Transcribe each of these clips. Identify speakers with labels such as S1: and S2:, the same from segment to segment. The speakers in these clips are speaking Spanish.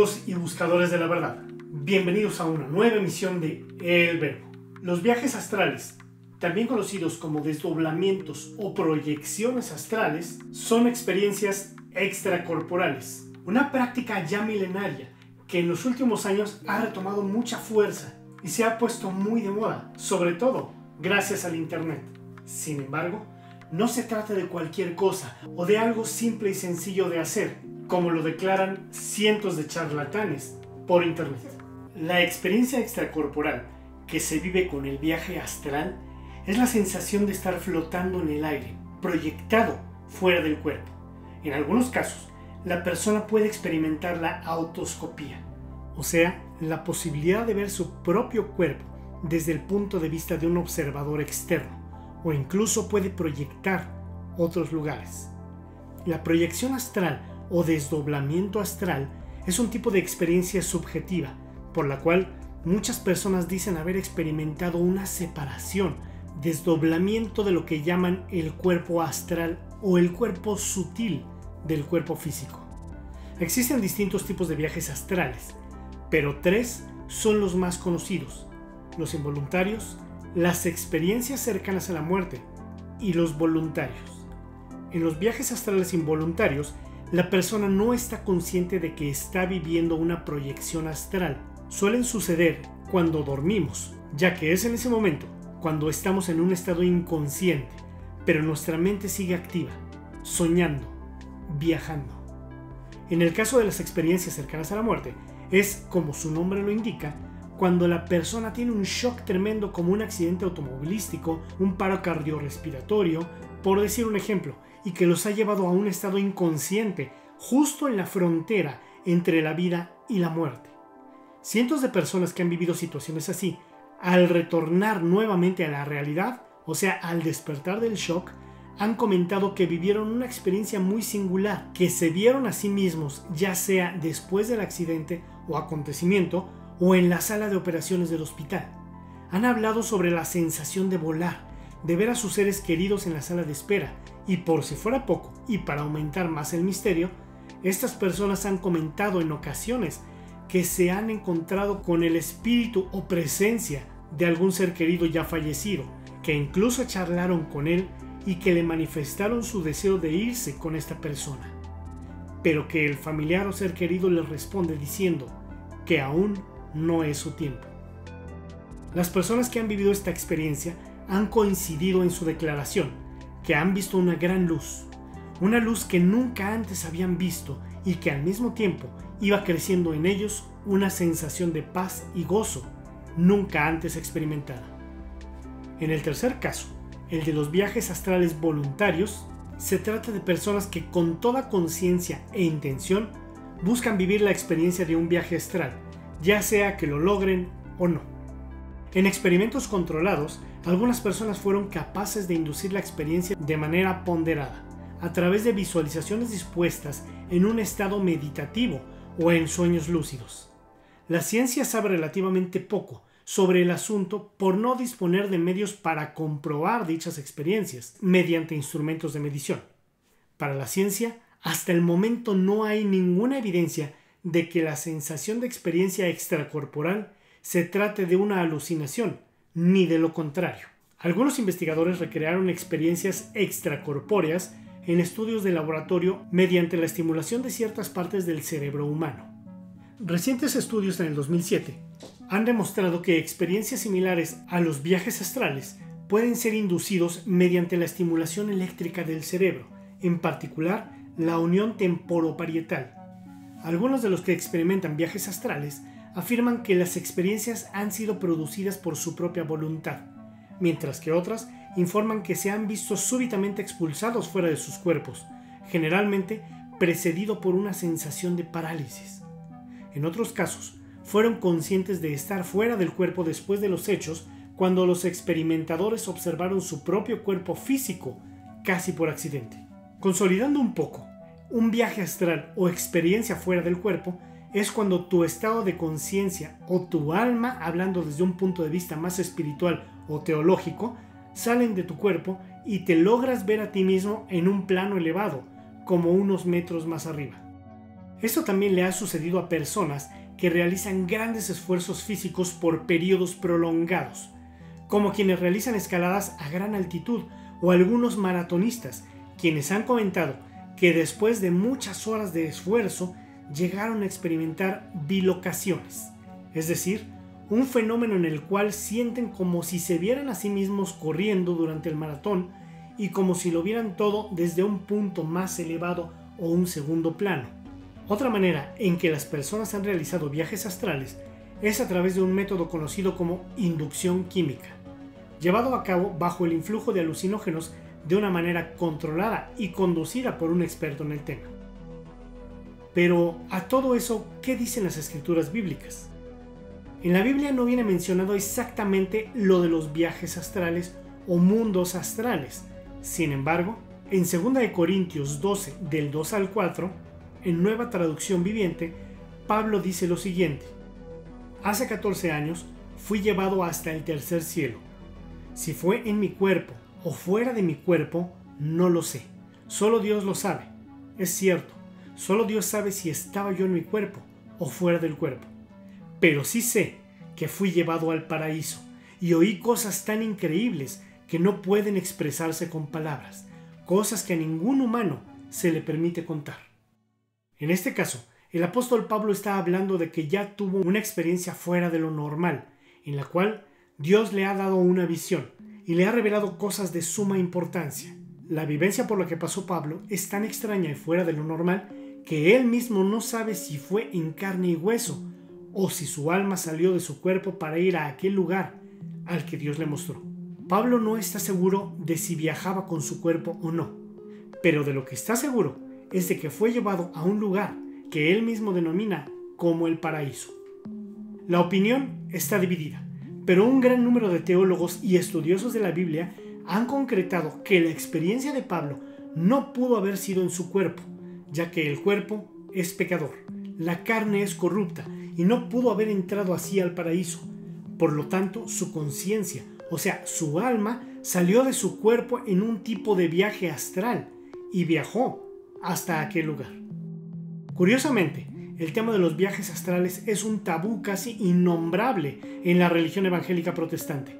S1: amigos y buscadores de la verdad, bienvenidos a una nueva emisión de El Verbo. Los viajes astrales, también conocidos como desdoblamientos o proyecciones astrales, son experiencias extracorporales, una práctica ya milenaria que en los últimos años ha retomado mucha fuerza y se ha puesto muy de moda, sobre todo gracias al internet. Sin embargo, no se trata de cualquier cosa o de algo simple y sencillo de hacer, como lo declaran cientos de charlatanes por internet. La experiencia extracorporal que se vive con el viaje astral es la sensación de estar flotando en el aire, proyectado fuera del cuerpo. En algunos casos, la persona puede experimentar la autoscopía, o sea, la posibilidad de ver su propio cuerpo desde el punto de vista de un observador externo, o incluso puede proyectar otros lugares. La proyección astral o desdoblamiento astral es un tipo de experiencia subjetiva, por la cual muchas personas dicen haber experimentado una separación, desdoblamiento de lo que llaman el cuerpo astral o el cuerpo sutil del cuerpo físico. Existen distintos tipos de viajes astrales, pero tres son los más conocidos: los involuntarios, las experiencias cercanas a la muerte y los voluntarios. En los viajes astrales involuntarios, la persona no está consciente de que está viviendo una proyección astral. Suelen suceder cuando dormimos, ya que es en ese momento cuando estamos en un estado inconsciente, pero nuestra mente sigue activa, soñando, viajando. En el caso de las experiencias cercanas a la muerte, es, como su nombre lo indica, cuando la persona tiene un shock tremendo como un accidente automovilístico, un paro cardiorrespiratorio, por decir un ejemplo, y que los ha llevado a un estado inconsciente, justo en la frontera entre la vida y la muerte. Cientos de personas que han vivido situaciones así, al retornar nuevamente a la realidad, o sea, al despertar del shock, han comentado que vivieron una experiencia muy singular, que se vieron a sí mismos, ya sea después del accidente o acontecimiento, o en la sala de operaciones del hospital. Han hablado sobre la sensación de volar, de ver a sus seres queridos en la sala de espera, y por si fuera poco, y para aumentar más el misterio, estas personas han comentado en ocasiones que se han encontrado con el espíritu o presencia de algún ser querido ya fallecido, que incluso charlaron con él y que le manifestaron su deseo de irse con esta persona, pero que el familiar o ser querido les responde diciendo que aún no es su tiempo. Las personas que han vivido esta experiencia han coincidido en su declaración, que han visto una gran luz, una luz que nunca antes habían visto y que al mismo tiempo iba creciendo en ellos una sensación de paz y gozo nunca antes experimentada. En el tercer caso, el de los viajes astrales voluntarios, se trata de personas que con toda conciencia e intención buscan vivir la experiencia de un viaje astral, ya sea que lo logren o no. En experimentos controlados, algunas personas fueron capaces de inducir la experiencia de manera ponderada, a través de visualizaciones dispuestas en un estado meditativo o en sueños lúcidos. La ciencia sabe relativamente poco sobre el asunto por no disponer de medios para comprobar dichas experiencias mediante instrumentos de medición. Para la ciencia, hasta el momento no hay ninguna evidencia de que la sensación de experiencia extracorporal se trate de una alucinación, ni de lo contrario. Algunos investigadores recrearon experiencias extracorpóreas en estudios de laboratorio mediante la estimulación de ciertas partes del cerebro humano. Recientes estudios en el 2007 han demostrado que experiencias similares a los viajes astrales pueden ser inducidos mediante la estimulación eléctrica del cerebro, en particular la unión temporoparietal. Algunos de los que experimentan viajes astrales afirman que las experiencias han sido producidas por su propia voluntad, mientras que otras informan que se han visto súbitamente expulsados fuera de sus cuerpos, generalmente precedido por una sensación de parálisis. En otros casos, fueron conscientes de estar fuera del cuerpo después de los hechos cuando los experimentadores observaron su propio cuerpo físico, casi por accidente. Consolidando un poco, un viaje astral o experiencia fuera del cuerpo es cuando tu estado de conciencia o tu alma, hablando desde un punto de vista más espiritual o teológico, salen de tu cuerpo y te logras ver a ti mismo en un plano elevado, como unos metros más arriba. Esto también le ha sucedido a personas que realizan grandes esfuerzos físicos por periodos prolongados, como quienes realizan escaladas a gran altitud o algunos maratonistas, quienes han comentado que después de muchas horas de esfuerzo llegaron a experimentar bilocaciones, es decir, un fenómeno en el cual sienten como si se vieran a sí mismos corriendo durante el maratón y como si lo vieran todo desde un punto más elevado o un segundo plano. Otra manera en que las personas han realizado viajes astrales es a través de un método conocido como inducción química, llevado a cabo bajo el influjo de alucinógenos de una manera controlada y conducida por un experto en el tema. Pero a todo eso, ¿qué dicen las escrituras bíblicas? En la Biblia no viene mencionado exactamente lo de los viajes astrales o mundos astrales. Sin embargo, en 2 Corintios 12, del 2 al 4, en Nueva Traducción Viviente, Pablo dice lo siguiente: hace 14 años fui llevado hasta el tercer cielo. Si fue en mi cuerpo o fuera de mi cuerpo, no lo sé. Solo Dios lo sabe. Es cierto, solo Dios sabe si estaba yo en mi cuerpo o fuera del cuerpo. Pero sí sé que fui llevado al paraíso y oí cosas tan increíbles que no pueden expresarse con palabras, cosas que a ningún humano se le permite contar. En este caso, el apóstol Pablo está hablando de que ya tuvo una experiencia fuera de lo normal, en la cual Dios le ha dado una visión y le ha revelado cosas de suma importancia. La vivencia por la que pasó Pablo es tan extraña y fuera de lo normal que él mismo no sabe si fue en carne y hueso o si su alma salió de su cuerpo para ir a aquel lugar al que Dios le mostró. Pablo no está seguro de si viajaba con su cuerpo o no, pero de lo que está seguro es de que fue llevado a un lugar que él mismo denomina como el paraíso. La opinión está dividida, pero un gran número de teólogos y estudiosos de la Biblia han concretado que la experiencia de Pablo no pudo haber sido en su cuerpo, ya que el cuerpo es pecador, la carne es corrupta y no pudo haber entrado así al paraíso. Por lo tanto, su conciencia, o sea, su alma, salió de su cuerpo en un tipo de viaje astral y viajó hasta aquel lugar. Curiosamente, el tema de los viajes astrales es un tabú casi innombrable en la religión evangélica protestante.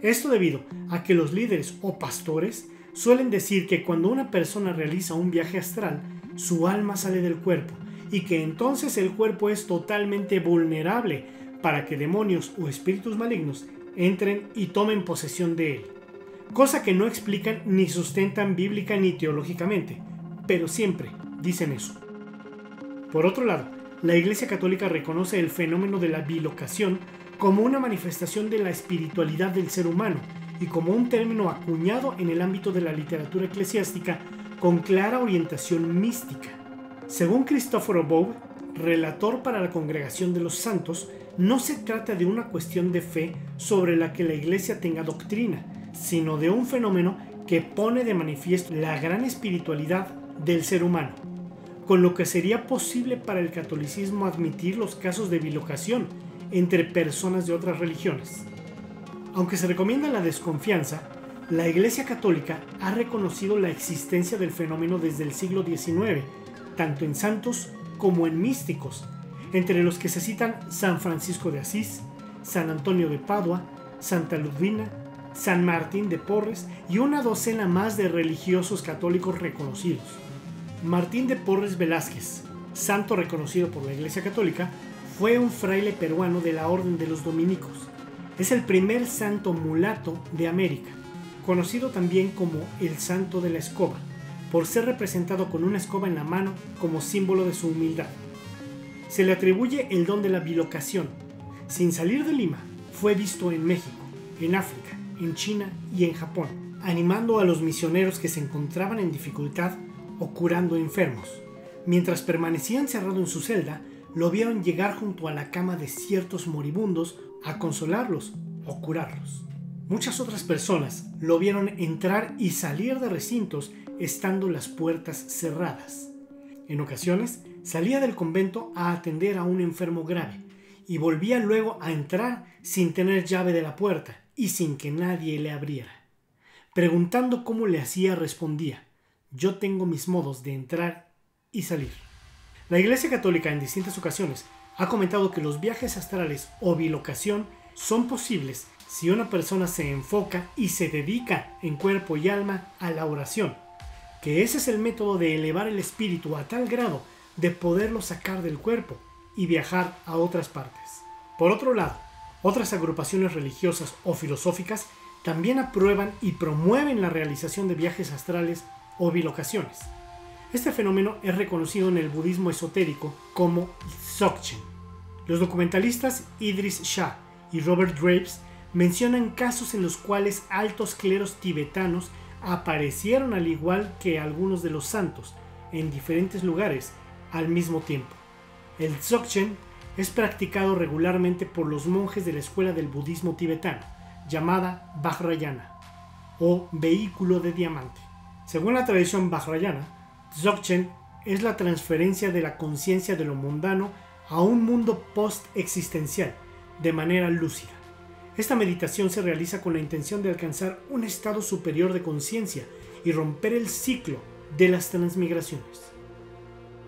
S1: Esto debido a que los líderes o pastores suelen decir que cuando una persona realiza un viaje astral, su alma sale del cuerpo y que entonces el cuerpo es totalmente vulnerable para que demonios o espíritus malignos entren y tomen posesión de él. Cosa que no explican ni sustentan bíblica ni teológicamente, pero siempre dicen eso. Por otro lado, la Iglesia Católica reconoce el fenómeno de la bilocación como una manifestación de la espiritualidad del ser humano y como un término acuñado en el ámbito de la literatura eclesiástica con clara orientación mística. Según Cristoforo Bove, relator para la Congregación de los Santos, no se trata de una cuestión de fe sobre la que la Iglesia tenga doctrina, sino de un fenómeno que pone de manifiesto la gran espiritualidad del ser humano, con lo que sería posible para el catolicismo admitir los casos de bilocación entre personas de otras religiones. Aunque se recomienda la desconfianza, la Iglesia Católica ha reconocido la existencia del fenómeno desde el siglo XIX, tanto en santos como en místicos, entre los que se citan San Francisco de Asís, San Antonio de Padua, Santa Ludvina, San Martín de Porres y una docena más de religiosos católicos reconocidos. Martín de Porres Velázquez, santo reconocido por la Iglesia Católica, fue un fraile peruano de la Orden de los Dominicos. Es el primer santo mulato de América, conocido también como el Santo de la Escoba, por ser representado con una escoba en la mano como símbolo de su humildad. Se le atribuye el don de la bilocación. Sin salir de Lima, fue visto en México, en África, en China y en Japón, animando a los misioneros que se encontraban en dificultad o curando enfermos. Mientras permanecía encerrado en su celda, lo vieron llegar junto a la cama de ciertos moribundos a consolarlos o curarlos. Muchas otras personas lo vieron entrar y salir de recintos estando las puertas cerradas. En ocasiones salía del convento a atender a un enfermo grave y volvía luego a entrar sin tener llave de la puerta y sin que nadie le abriera. Preguntando cómo le hacía, respondía: yo tengo mis modos de entrar y salir. La Iglesia Católica en distintas ocasiones ha comentado que los viajes astrales o bilocación son posibles si una persona se enfoca y se dedica en cuerpo y alma a la oración, que ese es el método de elevar el espíritu a tal grado de poderlo sacar del cuerpo y viajar a otras partes. Por otro lado, otras agrupaciones religiosas o filosóficas también aprueban y promueven la realización de viajes astrales o bilocaciones. Este fenómeno es reconocido en el budismo esotérico como Dzogchen. Los documentalistas Idris Shah y Robert Graves mencionan casos en los cuales altos cleros tibetanos aparecieron al igual que algunos de los santos en diferentes lugares al mismo tiempo. El Dzogchen es practicado regularmente por los monjes de la escuela del budismo tibetano, llamada Vajrayana, o vehículo de diamante. Según la tradición Vajrayana, Dzogchen es la transferencia de la conciencia de lo mundano a un mundo post-existencial, de manera lúcida. Esta meditación se realiza con la intención de alcanzar un estado superior de conciencia y romper el ciclo de las transmigraciones.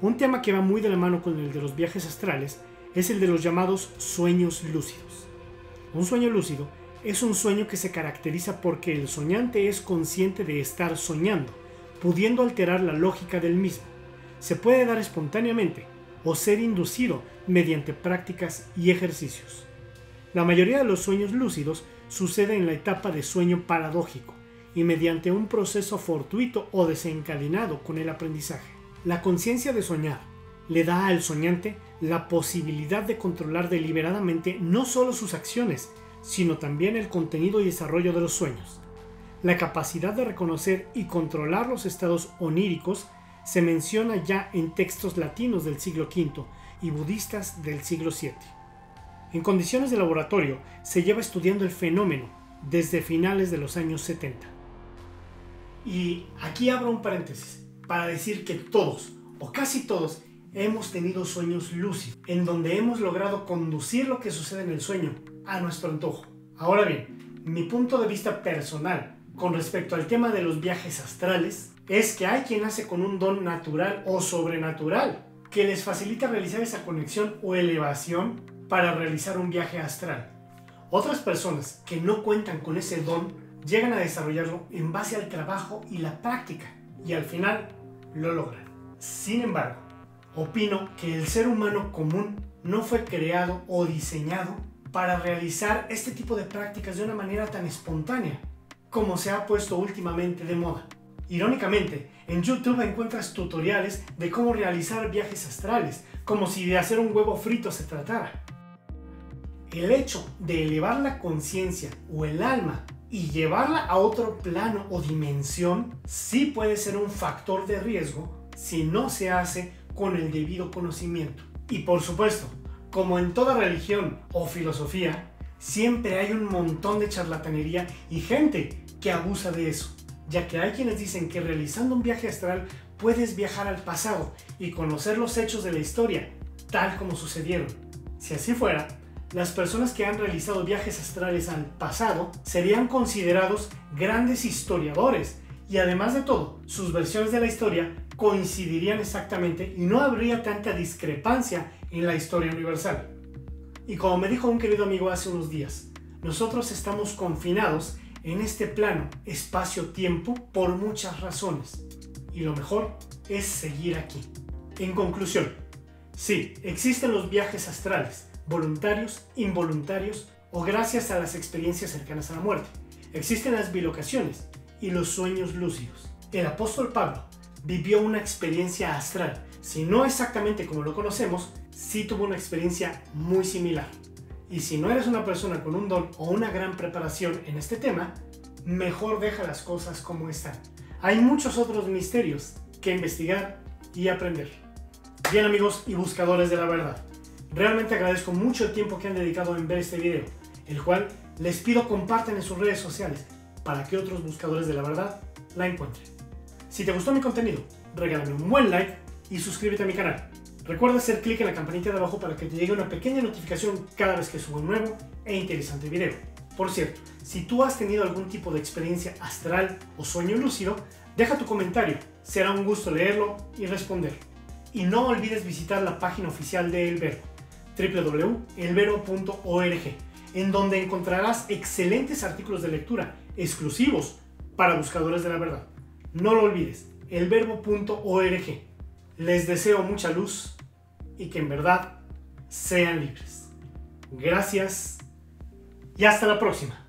S1: Un tema que va muy de la mano con el de los viajes astrales es el de los llamados sueños lúcidos. Un sueño lúcido es un sueño que se caracteriza porque el soñante es consciente de estar soñando, pudiendo alterar la lógica del mismo. Se puede dar espontáneamente o ser inducido mediante prácticas y ejercicios. La mayoría de los sueños lúcidos sucede en la etapa de sueño paradójico y mediante un proceso fortuito o desencadenado con el aprendizaje. La conciencia de soñar le da al soñante la posibilidad de controlar deliberadamente no solo sus acciones, sino también el contenido y desarrollo de los sueños. La capacidad de reconocer y controlar los estados oníricos se menciona ya en textos latinos del siglo V y budistas del siglo VII. En condiciones de laboratorio se lleva estudiando el fenómeno desde finales de los años 70. Y aquí abro un paréntesis para decir que todos, o casi todos, hemos tenido sueños lúcidos, en donde hemos logrado conducir lo que sucede en el sueño a nuestro antojo. Ahora bien, mi punto de vista personal con respecto al tema de los viajes astrales es que hay quien nace con un don natural o sobrenatural que les facilita realizar esa conexión o elevación para realizar un viaje astral. Otras personas que no cuentan con ese don llegan a desarrollarlo en base al trabajo y la práctica y al final lo logran. Sin embargo, opino que el ser humano común no fue creado o diseñado para realizar este tipo de prácticas de una manera tan espontánea como se ha puesto últimamente de moda. Irónicamente, en YouTube encuentras tutoriales de cómo realizar viajes astrales, como si de hacer un huevo frito se tratara. El hecho de elevar la conciencia o el alma y llevarla a otro plano o dimensión sí puede ser un factor de riesgo si no se hace con el debido conocimiento. Y por supuesto, como en toda religión o filosofía, siempre hay un montón de charlatanería y gente que abusa de eso, ya que hay quienes dicen que realizando un viaje astral puedes viajar al pasado y conocer los hechos de la historia, tal como sucedieron. Si así fuera, las personas que han realizado viajes astrales al pasado serían considerados grandes historiadores y además de todo, sus versiones de la historia coincidirían exactamente y no habría tanta discrepancia en la historia universal. Y como me dijo un querido amigo hace unos días, nosotros estamos confinados en este plano, espacio-tiempo, por muchas razones. Y lo mejor es seguir aquí. En conclusión, sí, existen los viajes astrales, voluntarios, involuntarios o gracias a las experiencias cercanas a la muerte. Existen las bilocaciones y los sueños lúcidos. El apóstol Pablo vivió una experiencia astral. Si no exactamente como lo conocemos, sí tuvo una experiencia muy similar. Y si no eres una persona con un don o una gran preparación en este tema, mejor deja las cosas como están. Hay muchos otros misterios que investigar y aprender. Bien amigos y buscadores de la verdad, realmente agradezco mucho el tiempo que han dedicado en ver este video, el cual les pido compartan en sus redes sociales para que otros buscadores de la verdad la encuentren. Si te gustó mi contenido, regálame un buen like y suscríbete a mi canal. Recuerda hacer clic en la campanita de abajo para que te llegue una pequeña notificación cada vez que subo un nuevo e interesante video. Por cierto, si tú has tenido algún tipo de experiencia astral o sueño lúcido, deja tu comentario, será un gusto leerlo y responder. Y no olvides visitar la página oficial de El Verbo, www.elverbo.org, en donde encontrarás excelentes artículos de lectura exclusivos para buscadores de la verdad. No lo olvides, elverbo.org. Les deseo mucha luz y que en verdad sean libres. Gracias y hasta la próxima.